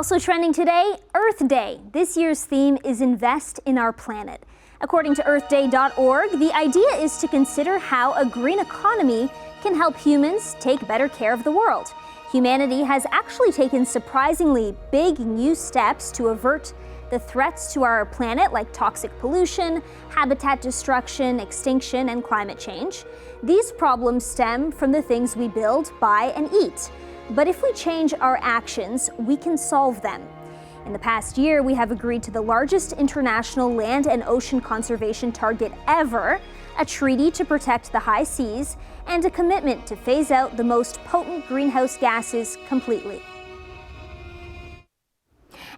Also trending today, Earth Day. This year's theme is Invest in Our Planet. According to earthday.org, the idea is to consider how a green economy can help humans take better care of the world. Humanity has actually taken surprisingly big new steps to avert the threats to our planet, like toxic pollution, habitat destruction, extinction, and climate change. These problems stem from the things we build, buy, and eat. But if we change our actions, we can solve them. In the past year, we have agreed to the largest international land and ocean conservation target ever, a treaty to protect the high seas, and a commitment to phase out the most potent greenhouse gases completely.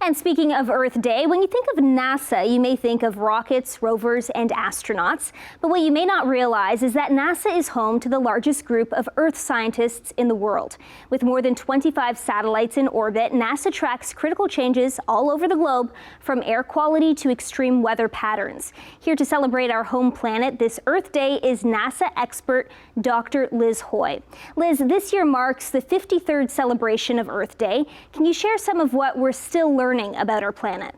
And speaking of Earth Day, when you think of NASA, you may think of rockets, rovers, and astronauts. But what you may not realize is that NASA is home to the largest group of Earth scientists in the world. With more than 25 satellites in orbit, NASA tracks critical changes all over the globe, from air quality to extreme weather patterns. Here to celebrate our home planet this Earth Day is NASA expert Dr. Liz Hoy. Liz, this year marks the 53rd celebration of Earth Day. Can you share some of what we're still learning about our planet?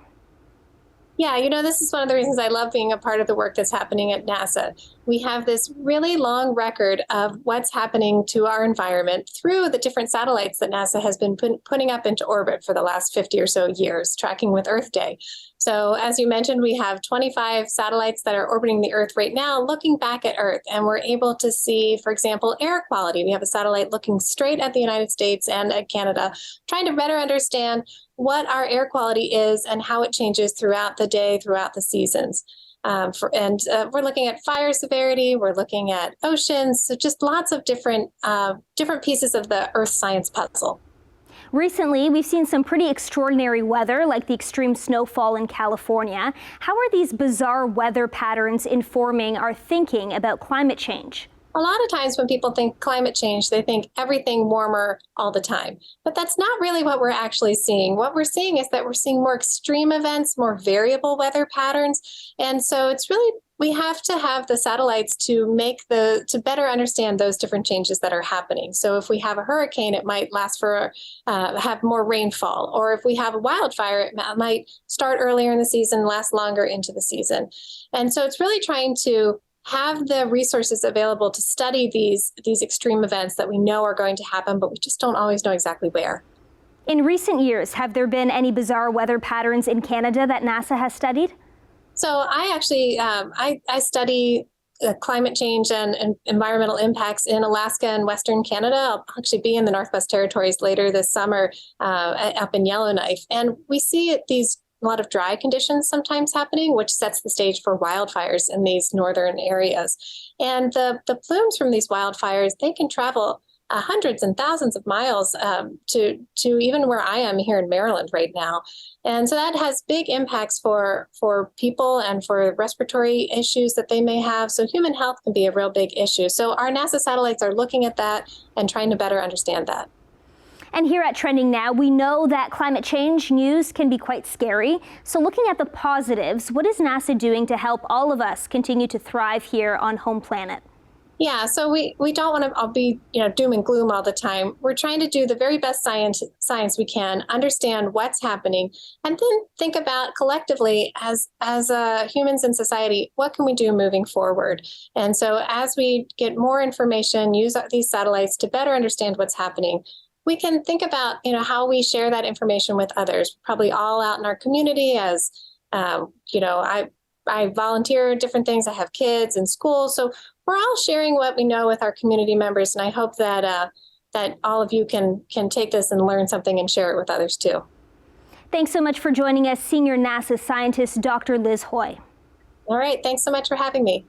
Yeah, this is one of the reasons I love being a part of the work that's happening at NASA. We have this really long record of what's happening to our environment through the different satellites that NASA has been putting up into orbit for the last 50 or so years, tracking with Earth Day. So as you mentioned, we have 25 satellites that are orbiting the Earth right now, looking back at Earth, and we're able to see, for example, air quality. We have a satellite looking straight at the United States and at Canada, trying to better understand what our air quality is and how it changes throughout the day, throughout the seasons. We're looking at fire severity, we're looking at oceans, so just lots of different pieces of the Earth science puzzle. Recently, we've seen some pretty extraordinary weather, like the extreme snowfall in California. How are these bizarre weather patterns informing our thinking about climate change? A lot of times when people think climate change, they think everything warmer all the time. But that's not really what we're actually seeing. What we're seeing is that we're seeing more extreme events, more variable weather patterns. And so we have to have the satellites to better understand those different changes that are happening. So if we have a hurricane, it might have more rainfall. Or if we have a wildfire, it might start earlier in the season, last longer into the season. And so it's really trying to have the resources available to study these extreme events that we know are going to happen, but we just don't always know exactly where. In recent years, have there been any bizarre weather patterns in Canada that NASA has studied? So I actually, I study climate change and environmental impacts in Alaska and Western Canada. I'll actually be in the Northwest Territories later this summer up in Yellowknife. And we see a lot of dry conditions sometimes happening, which sets the stage for wildfires in these northern areas. And the plumes from these wildfires, they can travel hundreds and thousands of miles to even where I am here in Maryland right now. And so that has big impacts for people and for respiratory issues that they may have. So human health can be a real big issue. So our NASA satellites are looking at that and trying to better understand that. And here at Trending Now, we know that climate change news can be quite scary. So looking at the positives, what is NASA doing to help all of us continue to thrive here on home planet? Yeah, so we don't want to all be doom and gloom all the time. We're trying to do the very best science we can, understand what's happening, and then think about collectively as humans in society, what can we do moving forward? And so as we get more information, use these satellites to better understand what's happening, we can think about how we share that information with others, probably all out in our community. As I volunteer different things. I have kids in school, so we're all sharing what we know with our community members. And I hope that that all of you can take this and learn something and share it with others too. Thanks so much for joining us, Senior NASA Scientist Dr. Liz Hoy. All right, thanks so much for having me.